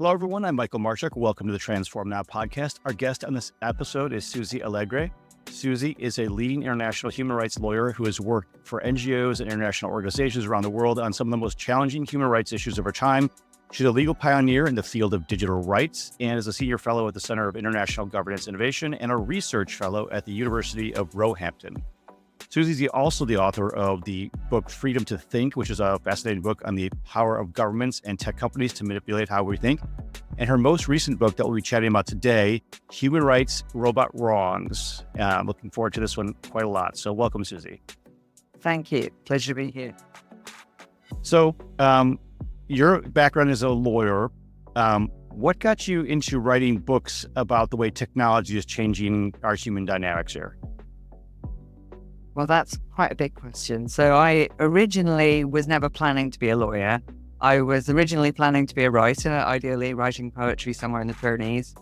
Hello, everyone. I'm Michael Marchuk. Welcome to the Transform Now podcast. Our guest on this episode is Susie Alegre. Susie is a leading international human rights lawyer who has worked for NGOs and international organizations around the world on some of the most challenging human rights issues of our time. She's a legal pioneer in the field of digital rights and is a senior fellow at the Center of International Governance Innovation and a research fellow at the University of Roehampton. Susie's also the author of the book Freedom to Think, which is a fascinating book on the power of governments and tech companies to manipulate how we think. And her most recent book that we'll be chatting about today, Human Rights, Robot Wrongs. I'm looking forward to this one quite a lot. So welcome, Susie. Thank you. Pleasure to be here. So your background as a lawyer, what got you into writing books about the way technology is changing our human dynamics here? Well, that's quite a big question. So I originally was never planning to be a lawyer. I was originally planning to be a writer, ideally writing poetry somewhere in the Pyrenees.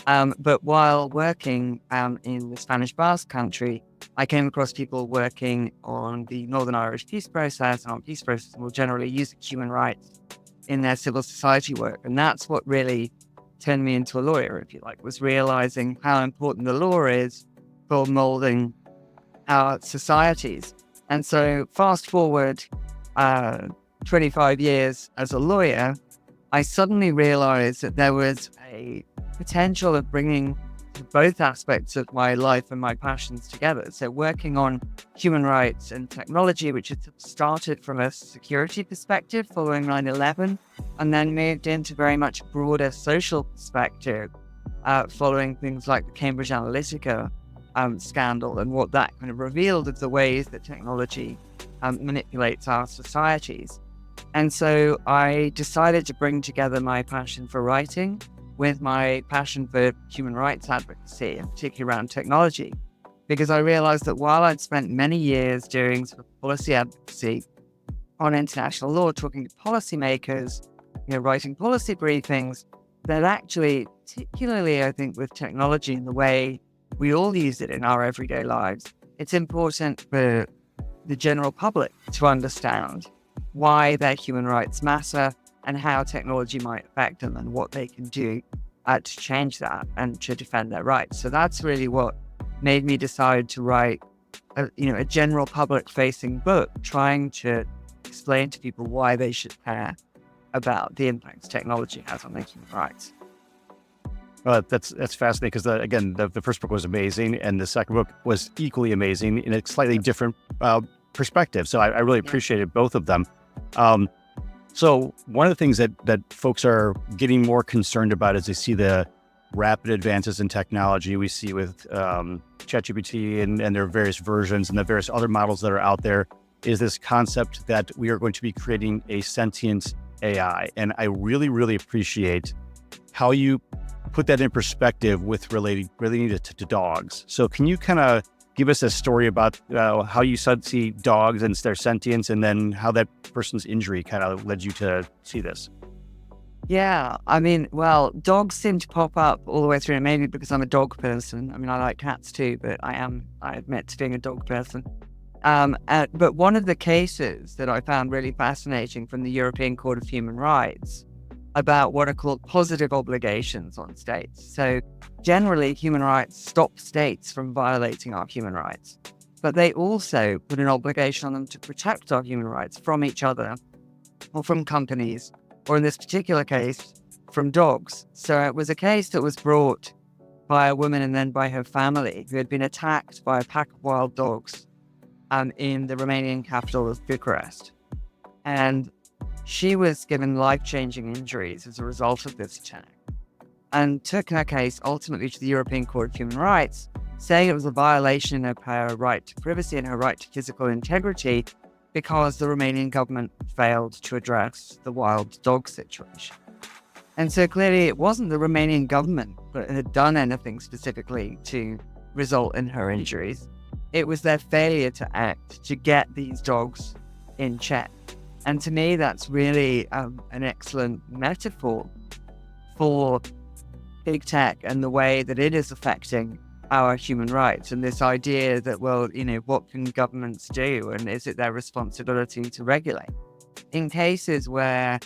But while working in the Spanish Basque Country, I came across people working on the Northern Irish peace process and on peace process more generally using human rights in their civil society work. And that's what really turned me into a lawyer, if you like, was realizing how important the law is for molding our societies. And so fast forward 25 years as a lawyer, I suddenly realized that there was a potential of bringing both aspects of my life and my passions together. So working on human rights and technology, which had started from a security perspective following 9/11, and then moved into very much broader social perspective following things like the Cambridge Analytica scandal and what that kind of revealed of the ways that technology manipulates our societies. And so I decided to bring together my passion for writing with my passion for human rights advocacy, and particularly around technology, because I realized that while I'd spent many years doing sort of policy advocacy on international law, talking to policymakers, writing policy briefings, that actually, particularly I think with technology and the way we all use it in our everyday lives, it's important for the general public to understand why their human rights matter and how technology might affect them and what they can do to change that and to defend their rights. So that's really what made me decide to write a general public-facing book, trying to explain to people why they should care about the impacts technology has on their human rights. That's fascinating because, again, the first book was amazing and the second book was equally amazing in a slightly different perspective. So I really appreciated both of them. So one of the things that folks are getting more concerned about as they see the rapid advances in technology we see with ChatGPT and their various versions and the various other models that are out there is this concept that we are going to be creating a sentient AI. And I really, really appreciate how you put that in perspective with relating it to dogs. So can you kind of give us a story about how you see dogs and their sentience, and then how that person's injury kind of led you to see this? Yeah, I mean, well, dogs seem to pop up all the way through, maybe because I'm a dog person. I mean, I like cats too, but I admit to being a dog person. But one of the cases that I found really fascinating from the European Court of Human Rights about what are called positive obligations on states. So generally, human rights stop states from violating our human rights, but they also put an obligation on them to protect our human rights from each other or from companies, or in this particular case, from dogs. So it was a case that was brought by a woman and then by her family who had been attacked by a pack of wild dogs in the Romanian capital of Bucharest. And she was given life-changing injuries as a result of this attack and took her case ultimately to the European Court of Human Rights, saying it was a violation of her right to privacy and her right to physical integrity because the Romanian government failed to address the wild dog situation. And so clearly it wasn't the Romanian government that had done anything specifically to result in her injuries. It was their failure to act to get these dogs in check. And to me, that's really an excellent metaphor for big tech and the way that it is affecting our human rights, and this idea that, well, what can governments do, and is it their responsibility to regulate? In cases where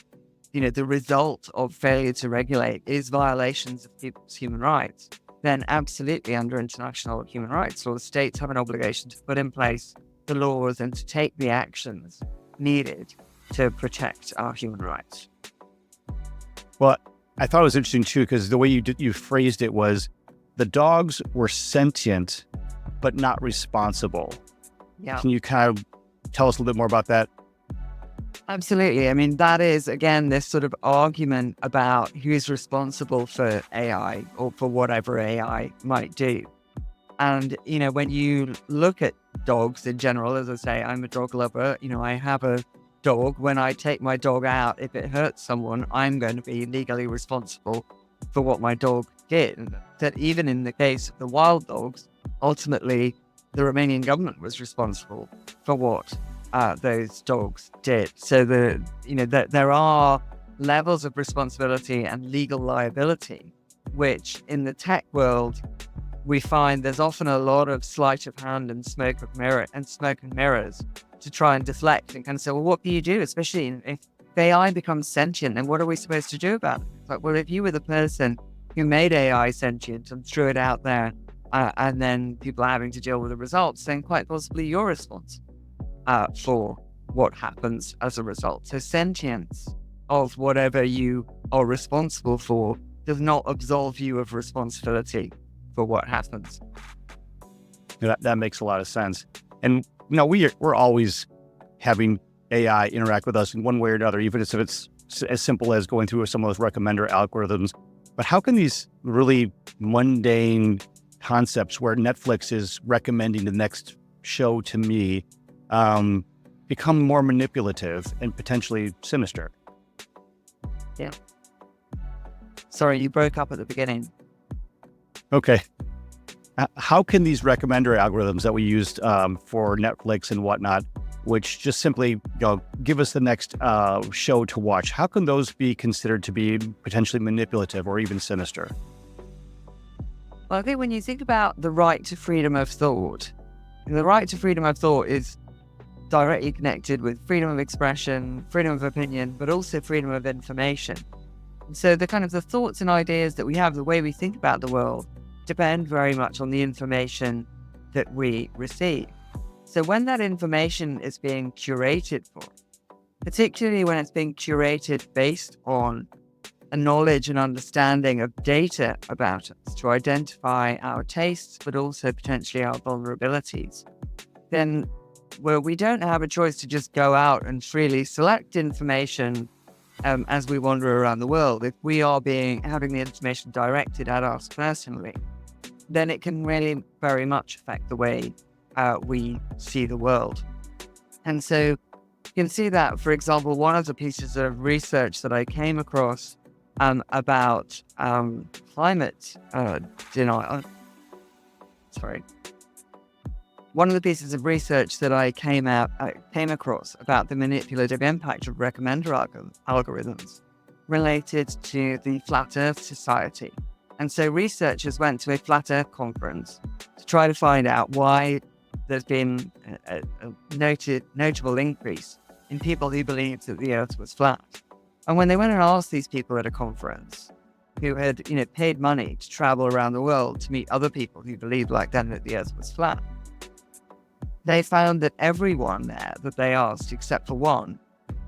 the result of failure to regulate is violations of people's human rights, then absolutely under international human rights law, states have an obligation to put in place the laws and to take the actions needed to protect our human rights. Well, I thought it was interesting too, because the way you phrased it was the dogs were sentient, but not responsible. Yeah. Can you kind of tell us a little bit more about that? Absolutely. I mean, that is, again, this sort of argument about who's responsible for AI or for whatever AI might do. And, when you look at dogs in general, as I say, I'm a dog lover, I have a dog. When I take my dog out, if it hurts someone, I'm going to be legally responsible for what my dog did. And that even in the case of the wild dogs, ultimately, the Romanian government was responsible for what those dogs did. So there are levels of responsibility and legal liability, which in the tech world, we find there's often a lot of sleight of hand and smoke and mirrors to try and deflect and kind of say, well, what do you do? Especially if AI becomes sentient, then what are we supposed to do about it? It's like, well, if you were the person who made AI sentient and threw it out there, and then people are having to deal with the results, then quite possibly you're responsible for what happens as a result. So sentience of whatever you are responsible for does not absolve you of responsibility for what happens. That makes a lot of sense. And we're always having AI interact with us in one way or another, even if it's as simple as going through some of those recommender algorithms. But how can these really mundane concepts where Netflix is recommending the next show to me become more manipulative and potentially sinister? Yeah. Sorry, you broke up at the beginning. Okay. How can these recommender algorithms that we used for Netflix and whatnot, which just simply give us the next show to watch, how can those be considered to be potentially manipulative or even sinister? Well, I think when you think about the right to freedom of thought, the right to freedom of thought is directly connected with freedom of expression, freedom of opinion, but also freedom of information. And so the thoughts and ideas that we have, the way we think about the world, depend very much on the information that we receive. So when that information is being curated for, particularly when it's being curated based on a knowledge and understanding of data about us to identify our tastes, but also potentially our vulnerabilities, then we don't have a choice to just go out and freely select information as we wander around the world. If we are having the information directed at us personally, then it can really very much affect the way we see the world. And so you can see that, for example, one of the pieces of research that I came across about climate denial. One of the pieces of research that I came across about the manipulative impact of recommender algorithms related to the Flat Earth Society. And so researchers went to a Flat Earth conference to try to find out why there's been a notable increase in people who believed that the Earth was flat. And when they went and asked these people at a conference who had paid money to travel around the world to meet other people who believed like them that the Earth was flat, they found that everyone there that they asked, except for one,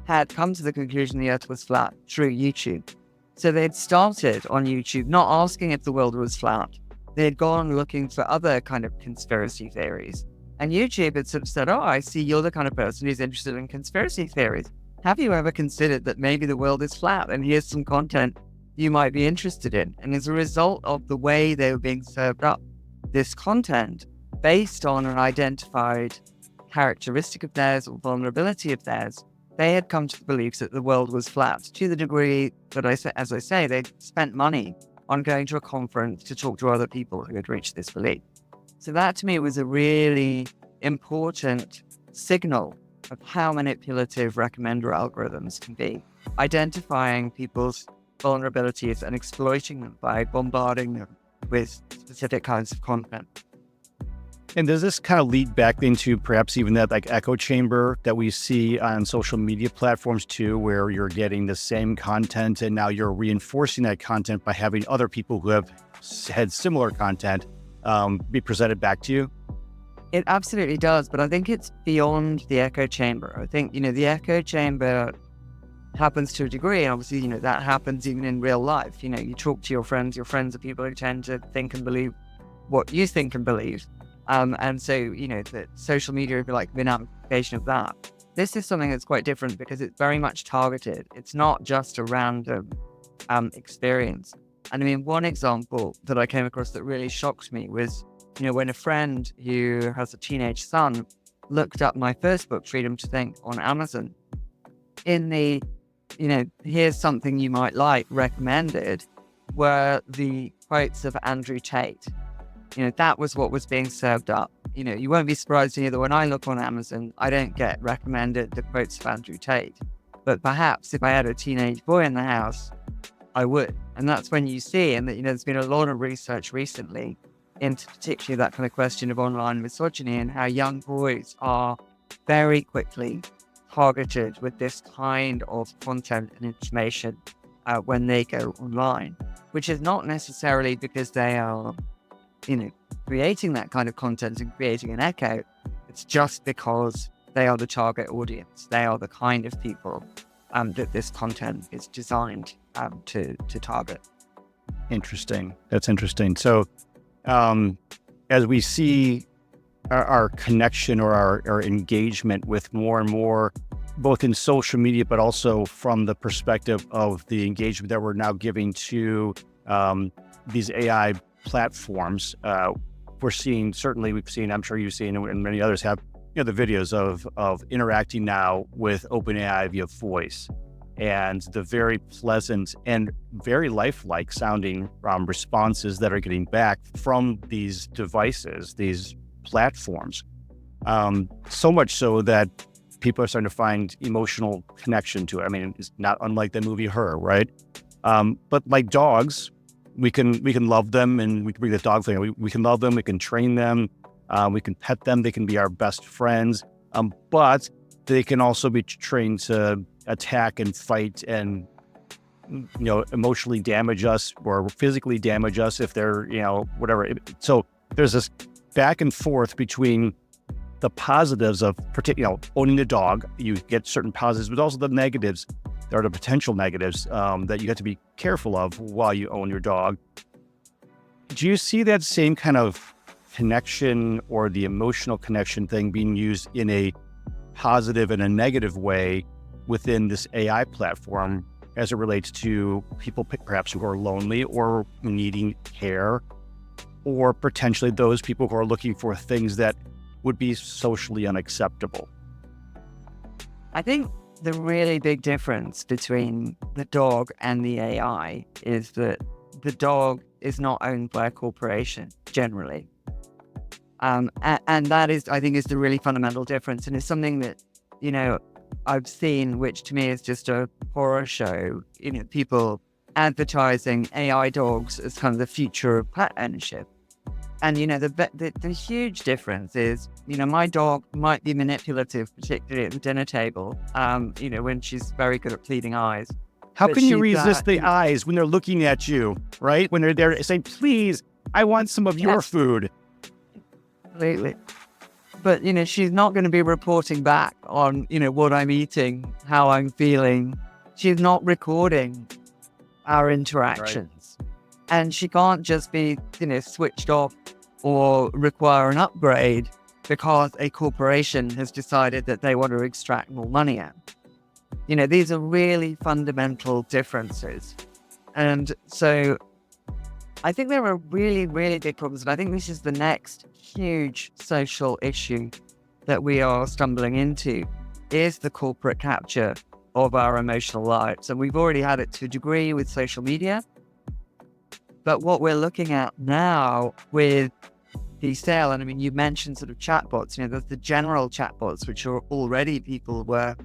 had come to the conclusion the Earth was flat through YouTube. So they'd started on YouTube not asking if the world was flat. They had gone looking for other kind of conspiracy theories. And YouTube had sort of said, oh, I see you're the kind of person who's interested in conspiracy theories. Have you ever considered that maybe the world is flat and here's some content you might be interested in? And as a result of the way they were being served up this content based on an identified characteristic of theirs or vulnerability of theirs, they had come to the belief that the world was flat to the degree that, as I say, they'd spent money on going to a conference to talk to other people who had reached this belief. So that to me was a really important signal of how manipulative recommender algorithms can be, identifying people's vulnerabilities and exploiting them by bombarding them with specific kinds of content. And does this kind of lead back into perhaps even that like echo chamber that we see on social media platforms too, where you're getting the same content and now you're reinforcing that content by having other people who have had similar content be presented back to you? It absolutely does, but I think it's beyond the echo chamber. I think, the echo chamber happens to a degree. Obviously, that happens even in real life. You talk to your friends are people who tend to think and believe what you think and believe. And so, the social media would be like an application of that. This is something that's quite different because it's very much targeted. It's not just a random experience. And I mean, one example that I came across that really shocked me was, when a friend who has a teenage son looked up my first book, Freedom to Think, on Amazon. In the, here's something you might like recommended, were the quotes of Andrew Tate. That was what was being served up. You won't be surprised to hear that when I look on Amazon, I don't get recommended the quotes of Andrew Tate. But perhaps if I had a teenage boy in the house, I would. And that's when you see, and that, there's been a lot of research recently into particularly that kind of question of online misogyny and how young boys are very quickly targeted with this kind of content and information when they go online, which is not necessarily because they are creating that kind of content and creating an echo. It's just because they are the target audience. They are the kind of people that this content is designed to target. Interesting. That's interesting. So as we see our connection or our engagement with more and more, both in social media, but also from the perspective of the engagement that we're now giving to these AI platforms, we've seen, I'm sure you've seen, and many others have, the videos of interacting now with OpenAI via voice, and the very pleasant and very lifelike sounding responses that are getting back from these devices, these platforms. So much so that people are starting to find emotional connection to it. I mean, it's not unlike the movie Her, right? But like dogs, we can love them, and we can bring the dog thing. We can love them, we can train them, we can pet them, they can be our best friends. But they can also be trained to attack and fight and, emotionally damage us or physically damage us if they're, whatever. So there's this back and forth between the positives of, owning a dog. You get certain positives, but also the negatives. There are the potential negatives that you have to be careful of while you own your dog. Do you see that same kind of connection or the emotional connection thing being used in a positive and a negative way within this AI platform as it relates to people perhaps who are lonely or needing care, or potentially those people who are looking for things that would be socially unacceptable? I think the really big difference between the dog and the AI is that the dog is not owned by a corporation generally. And that is, I think, is the really fundamental difference. And it's something that, I've seen, which to me is just a horror show, people advertising AI dogs as kind of the future of pet ownership. And, the huge difference is, my dog might be manipulative, particularly at the dinner table, when she's very good at pleading eyes. How But can you she's, resist the eyes when they're looking at you, right? When they're there saying, please, I want some of your food. Completely. But, she's not going to be reporting back on, what I'm eating, how I'm feeling. She's not recording our interactions. Right. And she can't just be, switched off or require an upgrade because a corporation has decided that they want to extract more money out. These are really fundamental differences. And so I think there are really, really big problems. And I think this is the next huge social issue that we are stumbling into, is the corporate capture of our emotional lives. And we've already had it to a degree with social media. But what we're looking at now with the sale, and I mean, you mentioned sort of chatbots, there's the general chatbots, which are already people were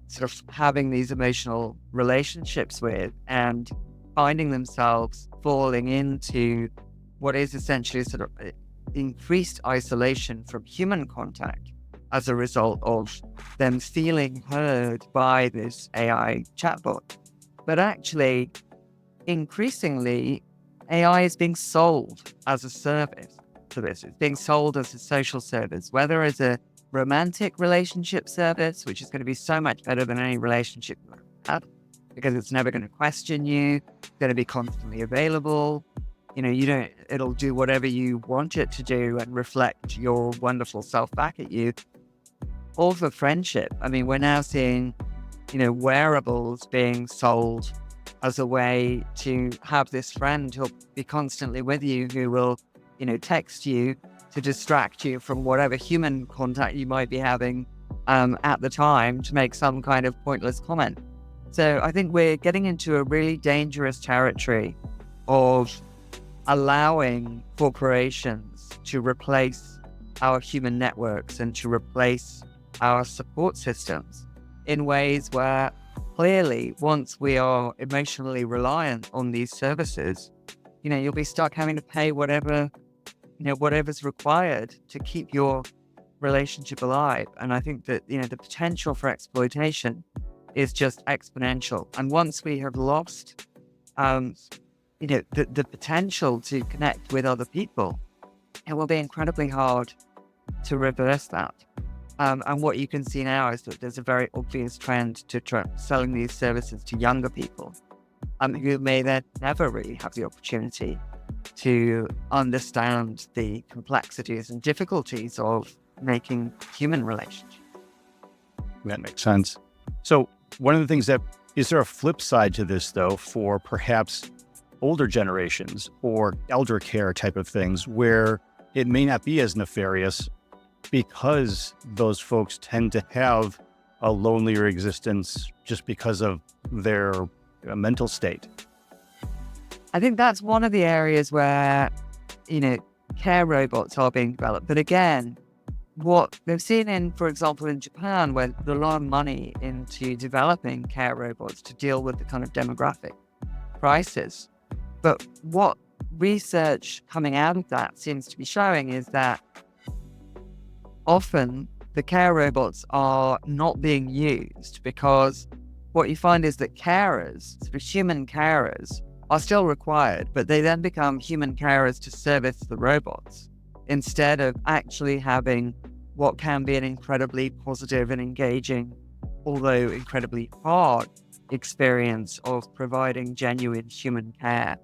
sort of having these emotional relationships with and finding themselves falling into what is essentially sort of increased isolation from human contact as a result of them feeling heard by this AI chatbot. But actually, increasingly, AI is being sold as a service to this. It's being sold as a social service, whether as a romantic relationship service, which is going to be so much better than any relationship you've had, because it's never going to question you, it's going to be constantly available. It'll do whatever you want it to do and reflect your wonderful self back at you. Or for friendship. I mean, we're now seeing, wearables being sold as a way to have this friend who'll be constantly with you, who will, text you to distract you from whatever human contact you might be having at the time, to make some kind of pointless comment. So I think we're getting into a really dangerous territory of allowing corporations to replace our human networks and to replace our support systems in ways where clearly, once we are emotionally reliant on these services, you'll be stuck having to pay whatever's required to keep your relationship alive. And I think that, the potential for exploitation is just exponential. And once we have lost, the potential to connect with other people, it will be incredibly hard to reverse that. And what you can see now is that there's a very obvious trend to selling these services to younger people, who may then never really have the opportunity to understand the complexities and difficulties of making human relationships. That makes sense. So one of the things is there a flip side to this, though, for perhaps older generations or elder care type of things, where it may not be as nefarious because those folks tend to have a lonelier existence just because of their mental state? I think that's one of the areas where, care robots are being developed. But again, what they've seen for example, in Japan, where there's a lot of money into developing care robots to deal with the kind of demographic crisis. But what research coming out of that seems to be showing is that often the care robots are not being used, because what you find is that carers, sort of human carers, are still required, but they then become human carers to service the robots, instead of actually having what can be an incredibly positive and engaging, although incredibly hard, experience of providing genuine human care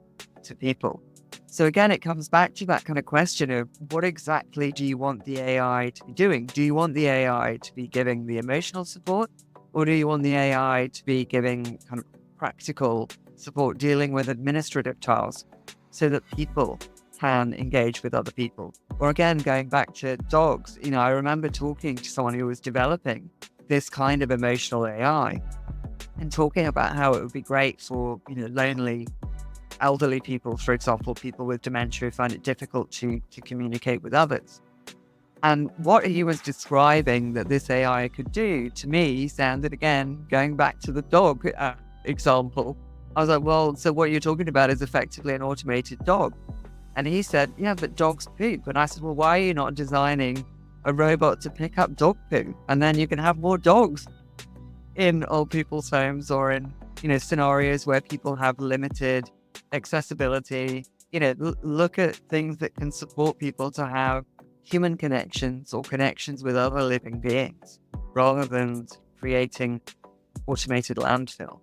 to people. So again, it comes back to that kind of question of what exactly do you want the AI to be doing? Do you want the AI to be giving the emotional support, or do you want the AI to be giving kind of practical support, dealing with administrative tasks so that people can engage with other people? Or again, going back to dogs, I remember talking to someone who was developing this kind of emotional AI and talking about how it would be great for, lonely elderly people, for example, people with dementia who find it difficult to communicate with others. And what he was describing that this AI could do, to me, sounded, again, going back to the dog example. I was like, well, so what you're talking about is effectively an automated dog. And he said, yeah, but dogs poop. And I said, well, why are you not designing a robot to pick up dog poo? And then you can have more dogs in old people's homes, or in, scenarios where people have limited accessibility. Look at things that can support people to have human connections or connections with other living beings, rather than creating automated landfill.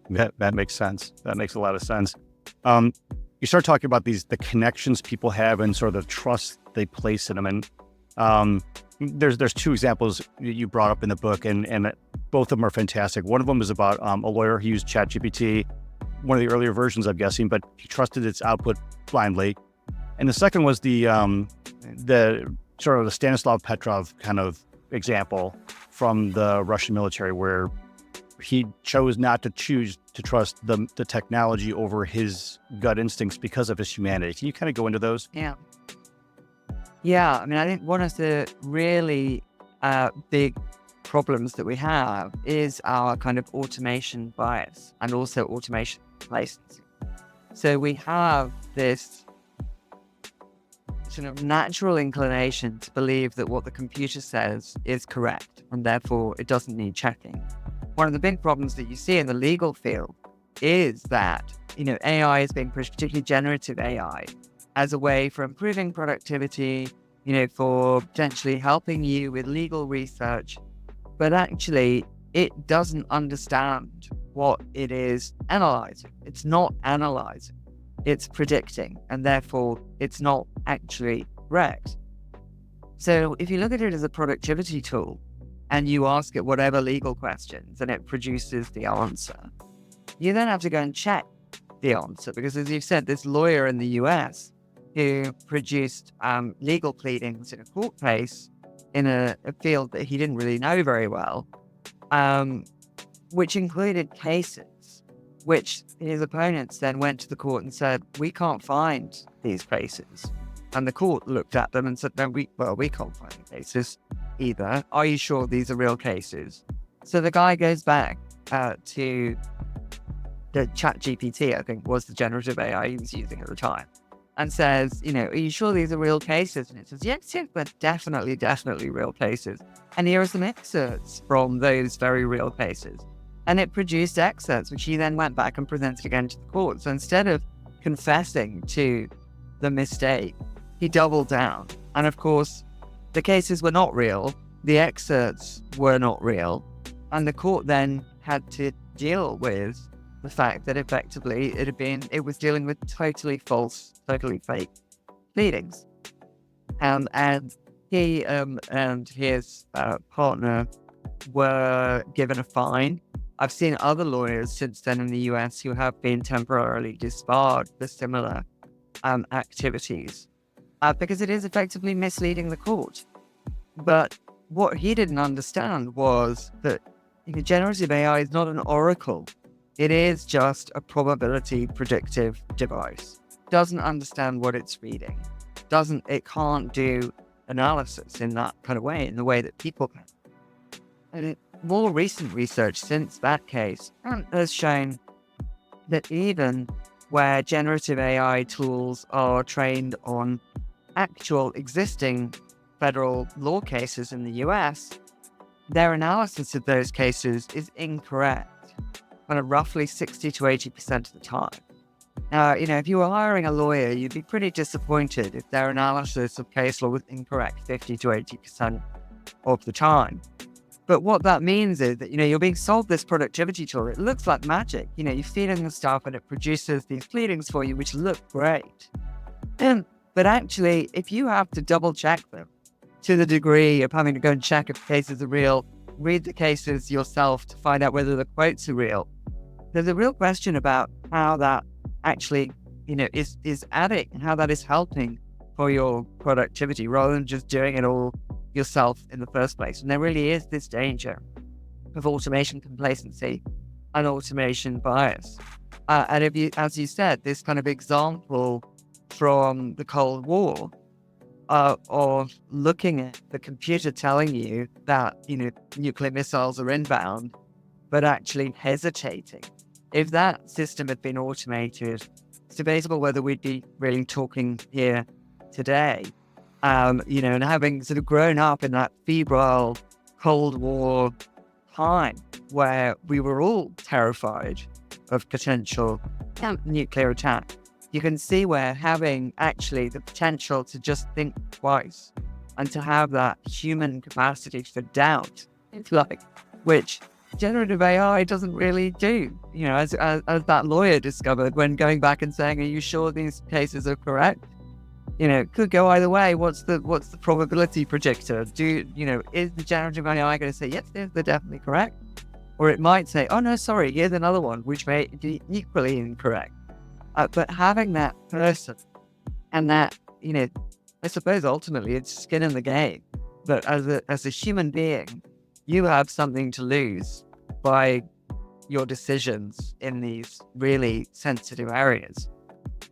That makes sense. That makes a lot of sense. You start talking about the connections people have and sort of the trust they place in them. And there's two examples you brought up in the book, and both of them are fantastic. One of them is about a lawyer who used ChatGPT, one of the earlier versions, I'm guessing, but he trusted its output blindly. And the second was the sort of the Stanislav Petrov kind of example from the Russian military, where he chose not to choose to trust the technology over his gut instincts because of his humanity. Can you kind of go into those? Yeah. I mean, I think one of the really big problems that we have is our kind of automation bias, and also automation complacency. So we have this sort of natural inclination to believe that what the computer says is correct, and therefore it doesn't need checking. One of the big problems that you see in the legal field is that, AI is being pushed, particularly generative AI, as a way for improving productivity, for potentially helping you with legal research. But actually, it doesn't understand what it is analyzing. It's not analyzing, it's predicting, and therefore it's not actually correct. So if you look at it as a productivity tool and you ask it whatever legal questions and it produces the answer, you then have to go and check the answer, because as you've said, this lawyer in the US who produced legal pleadings in a court case in a field that he didn't really know very well, which included cases which his opponents then went to the court and said, we can't find these cases. And the court looked at them and said, no, we can't find the cases either. Are you sure these are real cases? So the guy goes back to the ChatGPT, I think was the generative AI he was using at the time, and says, are you sure these are real cases? And it says, yes, but definitely real cases. And here are some excerpts from those very real cases. And it produced excerpts, which he then went back and presented again to the court. So instead of confessing to the mistake, he doubled down. And of course, the cases were not real. The excerpts were not real. And the court then had to deal with the fact that effectively it was dealing with totally false, totally fake pleadings. And he and his partner were given a fine. I've seen other lawyers since then in the US who have been temporarily disbarred for similar activities because it is effectively misleading the court. But what he didn't understand was that generative AI is not an oracle. It is just a probability predictive device. Doesn't understand what it's reading. It can't do analysis in that kind of way, in the way that people can. And more recent research since that case has shown that even where generative AI tools are trained on actual existing federal law cases in the US, their analysis of those cases is incorrect on a roughly 60 to 80% of the time. Now, if you were hiring a lawyer, you'd be pretty disappointed if their analysis of case law was incorrect 50 to 80% of the time. But what that means is that, you're being sold this productivity tool. It looks like magic. You feed in the stuff and it produces these pleadings for you, which look great. But actually, if you have to double check them to the degree of having to go and check if cases are real, read the cases yourself to find out whether the quotes are real, there's a real question about how that actually, is adding and how that is helping for your productivity rather than just doing it all yourself in the first place. And there really is this danger of automation complacency and automation bias. And if you, as you said, this kind of example from the Cold War of looking at the computer telling you that, nuclear missiles are inbound, but actually hesitating. If that system had been automated, it's debatable whether we'd be really talking here today. And having sort of grown up in that febrile Cold War time where we were all terrified of potential nuclear attack, you can see where having actually the potential to just think twice and to have that human capacity for doubt, which generative AI doesn't really do, as that lawyer discovered when going back and saying, are you sure these cases are correct? It could go either way. What's the probability predictor? Is the generative AI going to say, yes, they're definitely correct? Or it might say, oh no, sorry, here's another one, which may be equally incorrect. But having that person and that, I suppose ultimately it's skin in the game. But as a human being, you have something to lose by your decisions in these really sensitive areas.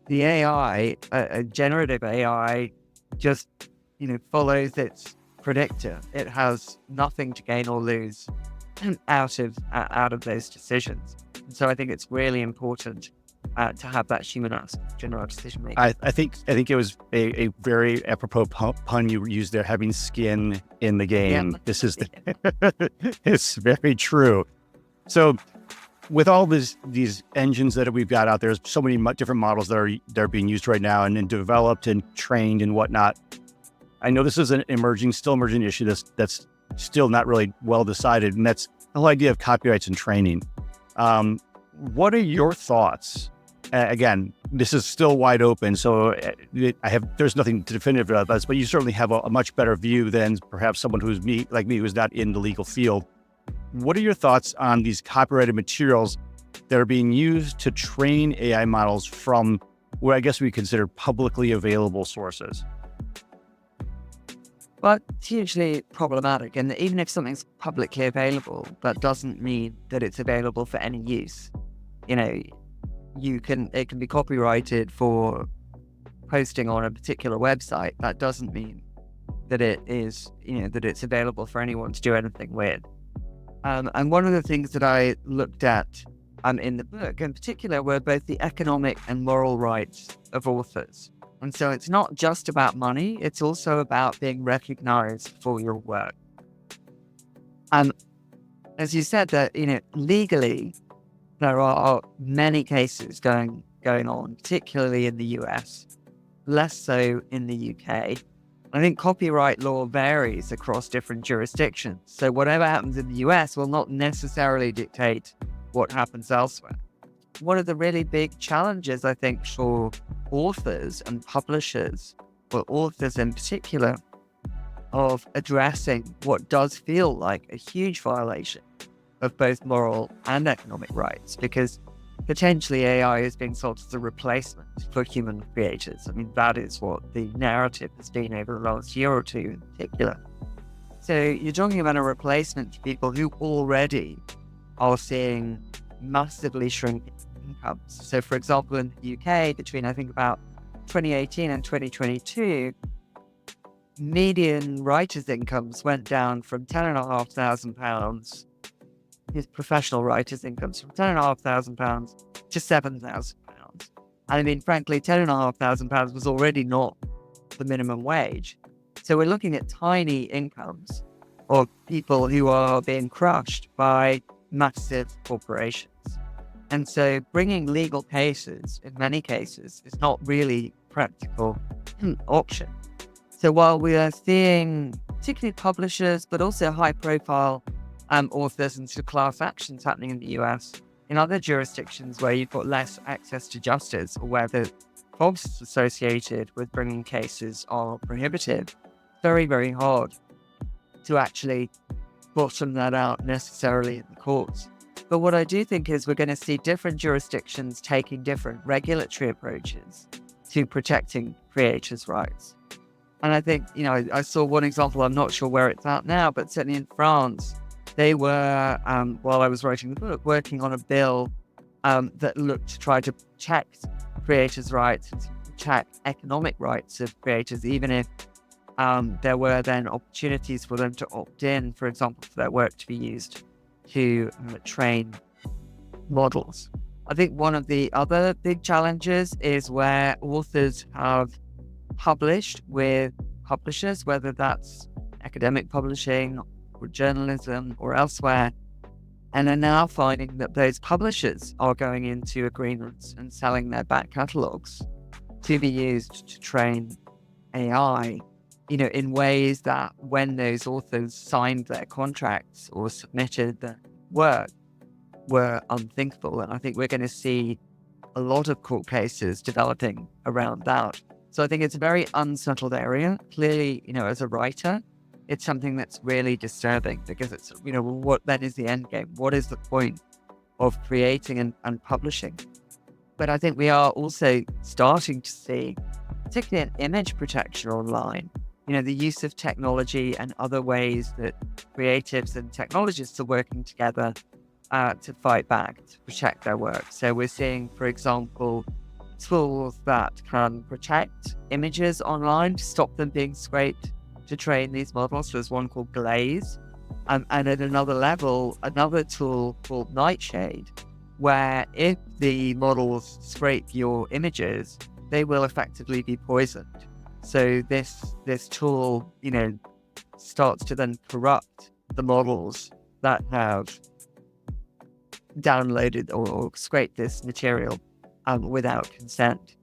The AI, a generative AI, just, follows its predictor. It has nothing to gain or lose out of those decisions. And so I think it's really important to have that human aspect, general decision making. I think it was a very apropos pun you used there, having skin in the game. Yeah. This is it's very true. So with all these engines that we've got out there, there's so many different models that are being used right now and developed and trained and whatnot. I know this is an still emerging issue that's still not really well decided, and that's the whole idea of copyrights and training. What are your thoughts? Again, this is still wide open, so there's nothing definitive about this, but you certainly have a much better view than perhaps someone like me, who's not in the legal field. What are your thoughts on these copyrighted materials that are being used to train AI models from what I guess we consider publicly available sources? Well, it's hugely problematic. And even if something's publicly available, that doesn't mean that it's available for any use. It can be copyrighted for posting on a particular website. That doesn't mean that it is, that it's available for anyone to do anything with. And one of the things that I looked at in the book in particular were both the economic and moral rights of authors. And so it's not just about money, it's also about being recognized for your work. And as you said, that legally, there are many cases going on, particularly in the US, less so in the UK. I think copyright law varies across different jurisdictions. So whatever happens in the US will not necessarily dictate what happens elsewhere. One of the really big challenges, I think, for authors and publishers, or authors in particular, of addressing what does feel like a huge violation of both moral and economic rights, because potentially AI is being sold as a replacement for human creators. I mean, that is what the narrative has been over the last year or two in particular. So you're talking about a replacement for people who already are seeing massively shrinking incomes. So for example, in the UK, between I think about 2018 and 2022, median writers' incomes went down from £10,500, his professional writers' incomes from £10,500 to £7,000. And I mean, frankly, £10,500 was already not the minimum wage. So we're looking at tiny incomes of people who are being crushed by massive corporations. And so bringing legal cases, in many cases, is not really a practical option. So while we are seeing particularly publishers, but also high-profile authors and class actions happening in the US, in other jurisdictions where you've got less access to justice, or where the costs associated with bringing cases are prohibitive, very, very hard to actually bottom that out necessarily in the courts. But what I do think is we're going to see different jurisdictions taking different regulatory approaches to protecting creators' rights. And I think, I saw one example, I'm not sure where it's at now, but certainly in France, they were, while I was writing the book, working on a bill that looked to try to protect creators' rights and protect economic rights of creators, even if there were then opportunities for them to opt in, for example, for their work to be used to train models. I think one of the other big challenges is where authors have published with publishers, whether that's academic publishing or journalism or elsewhere, and are now finding that those publishers are going into agreements and selling their back catalogues to be used to train AI, in ways that when those authors signed their contracts or submitted their work were unthinkable. And I think we're going to see a lot of court cases developing around that. So I think it's a very unsettled area. Clearly, as a writer, it's something that's really disturbing, because it's, what then is the end game? What is the point of creating and publishing? But I think we are also starting to see, particularly in image protection online, the use of technology and other ways that creatives and technologists are working together to fight back, to protect their work. So we're seeing, for example, tools that can protect images online to stop them being scraped to train these models. So there's one called Glaze. And at another level, another tool called Nightshade, where if the models scrape your images, they will effectively be poisoned. So this tool, starts to then corrupt the models that have downloaded or scraped this material without consent.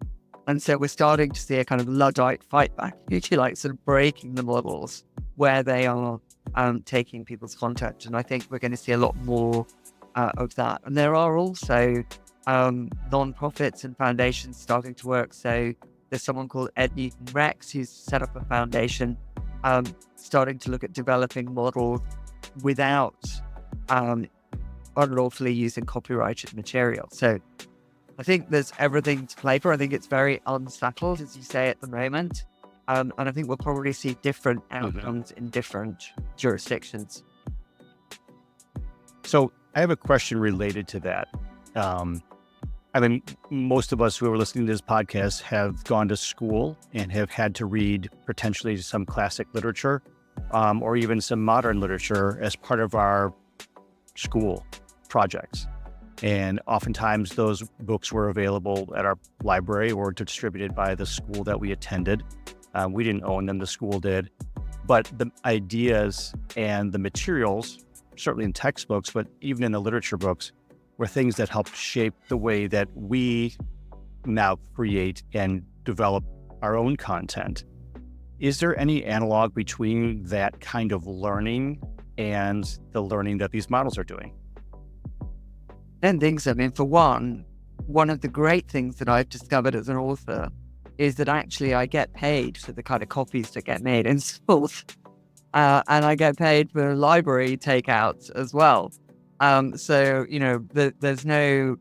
And so we're starting to see a kind of Luddite fight back, if you like, sort of breaking the models where they are taking people's content. And I think we're going to see a lot more of that. And there are also non-profits and foundations starting to work. So there's someone called Ed Newton Rex who's set up a foundation starting to look at developing models without unlawfully using copyrighted material. So I think there's everything to play for. I think it's very unsettled, as you say, at the moment. And I think we'll probably see different outcomes in different jurisdictions. So I have a question related to that. I mean, most of us who are listening to this podcast have gone to school and have had to read potentially some classic literature or even some modern literature as part of our school projects. And oftentimes those books were available at our library or distributed by the school that we attended. We didn't own them, the school did. But the ideas and the materials, certainly in textbooks, but even in the literature books, were things that helped shape the way that we now create and develop our own content. Is there any analog between that kind of learning and the learning that these models are doing? I don't think so. I mean, for one of the great things that I've discovered as an author is that actually I get paid for the kind of copies that get made in schools. And I get paid for library takeouts as well. So, there's no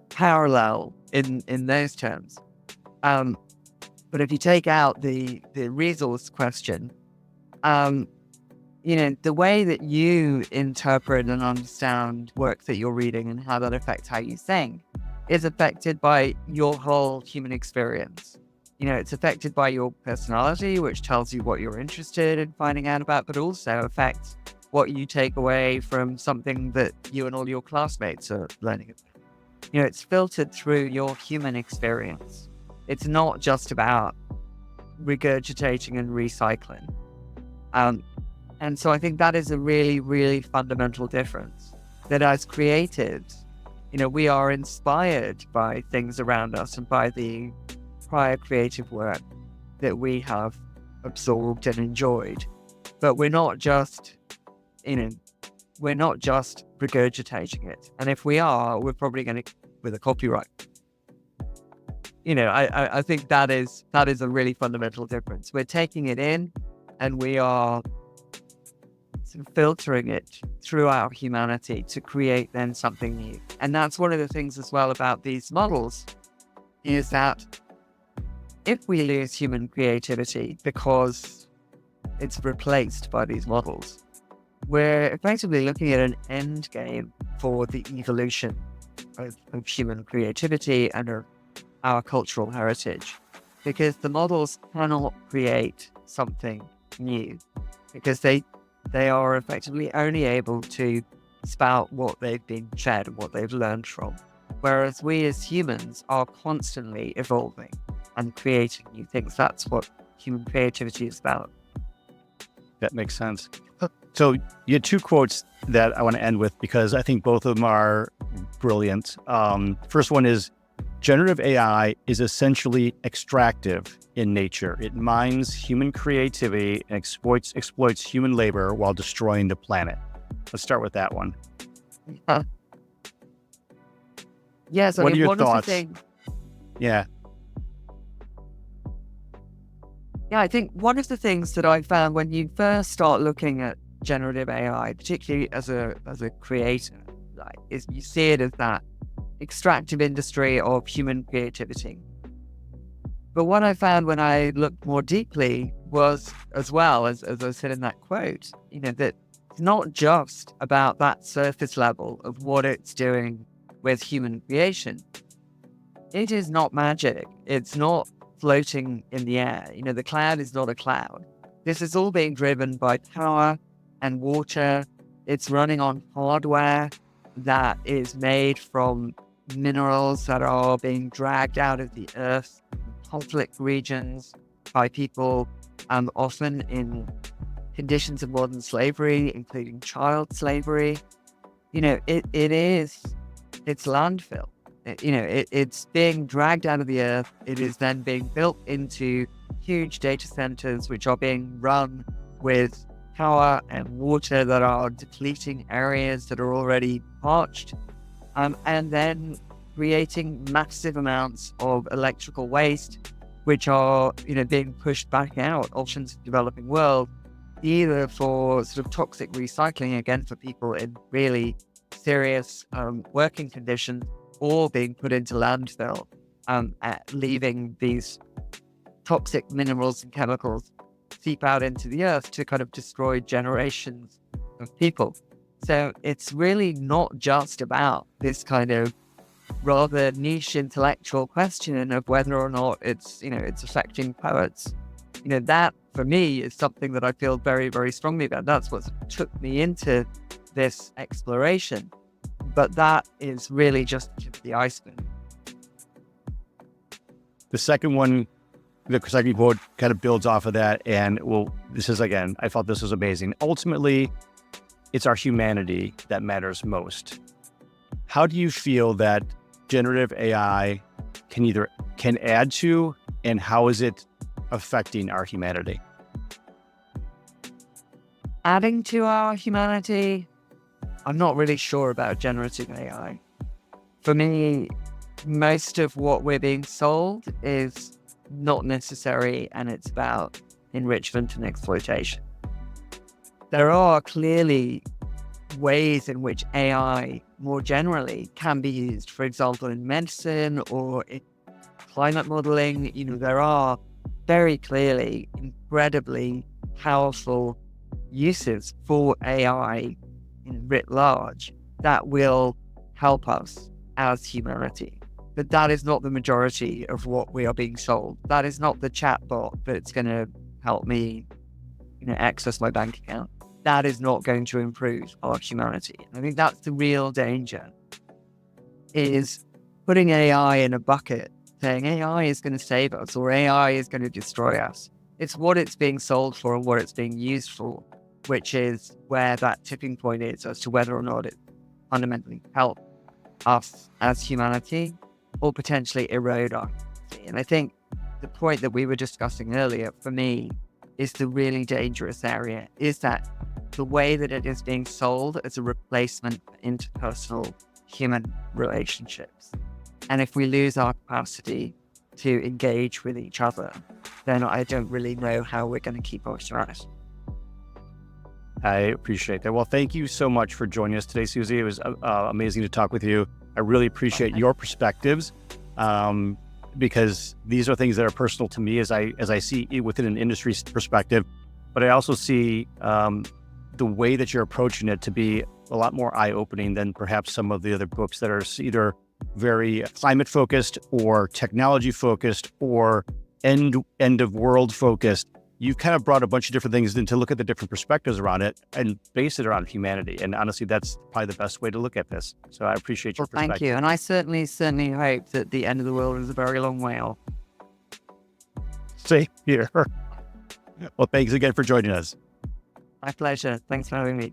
parallel in those terms. But if you take out the resource question, the way that you interpret and understand work that you're reading and how that affects how you think is affected by your whole human experience. It's affected by your personality, which tells you what you're interested in finding out about, but also affects what you take away from something that you and all your classmates are learning about. It's filtered through your human experience. It's not just about regurgitating and recycling. And so I think that is a really, really fundamental difference. That as creatives, we are inspired by things around us and by the prior creative work that we have absorbed and enjoyed. But we're not just regurgitating it. And if we are, we're probably going to with a copyright. I think that is a really fundamental difference. We're taking it in and we are sort of filtering it through our humanity to create then something new. And that's one of the things as well about these models is that if we lose human creativity because it's replaced by these models, we're effectively looking at an end game for the evolution of human creativity and of our cultural heritage, because the models cannot create something new because they are effectively only able to spout what they've been fed and what they've learned from. Whereas we as humans are constantly evolving and creating new things. That's what human creativity is about. That makes sense. So you had two quotes that I want to end with because I think both of them are brilliant. First one is, generative AI is essentially extractive in nature. It mines human creativity and exploits human labor while destroying the planet. Let's start with that one. Yes, what are your one thoughts? Of the things, Yeah, I think one of the things that I found when you first start looking at generative AI, particularly as a creator, is you see it as that extractive industry of human creativity. But what I found when I looked more deeply was, as well as I said in that quote, that it's not just about that surface level of what it's doing with human creation. It is not magic. It's not floating in the air. The cloud is not a cloud. This is all being driven by power and water. It's running on hardware that is made from minerals that are being dragged out of the earth, conflict regions by people, often in conditions of modern slavery, including child slavery. It's landfill. It's being dragged out of the earth. It is then being built into huge data centers, which are being run with power and water that are depleting areas that are already parched, and then creating massive amounts of electrical waste, which are, being pushed back out options of the developing world, either for sort of toxic recycling, again, for people in really serious working conditions, or being put into landfill, leaving these toxic minerals and chemicals seep out into the earth to kind of destroy generations of people. So it's really not just about this kind of rather niche intellectual question of whether or not it's affecting poets. That for me is something that I feel very, very strongly about. That's what took me into this exploration. But that is really just the tip of the iceberg. The second one, the second quote kind of builds off of that. And this is, again, I thought this was amazing. Ultimately, it's our humanity that matters most. How do you feel that generative AI can add to, and how is it affecting our humanity? Adding to our humanity, I'm not really sure about generative AI. For me, most of what we're being sold is not necessary, and it's about enrichment and exploitation. There are clearly ways in which AI more generally can be used, for example, in medicine or in climate modeling. There are very clearly incredibly powerful uses for AI writ large that will help us as humanity. But that is not the majority of what we are being sold. That is not the chatbot that's going to help me, access my bank account. That is not going to improve our humanity. I think that's the real danger, is putting AI in a bucket, saying AI is going to save us or AI is going to destroy us. It's what it's being sold for and what it's being used for, which is where that tipping point is as to whether or not it fundamentally helps us as humanity or potentially erode our humanity. And I think the point that we were discussing earlier, for me, is the really dangerous area, is that the way that it is being sold as a replacement for interpersonal human relationships. And if we lose our capacity to engage with each other, then I don't really know how we're going to keep our humanity. I appreciate that. Well, thank you so much for joining us today, Susie. It was amazing to talk with you. I really appreciate your perspectives, because these are things that are personal to me as I see it within an industry perspective. But I also see the way that you're approaching it to be a lot more eye-opening than perhaps some of the other books that are either very climate-focused or technology-focused or end of world focused. You've kind of brought a bunch of different things in to look at the different perspectives around it and base it around humanity. And honestly, that's probably the best way to look at this. So I appreciate your perspective. Thank you. And I certainly hope that the end of the world is a very long way off. Same here. Well, thanks again for joining us. My pleasure. Thanks for having me.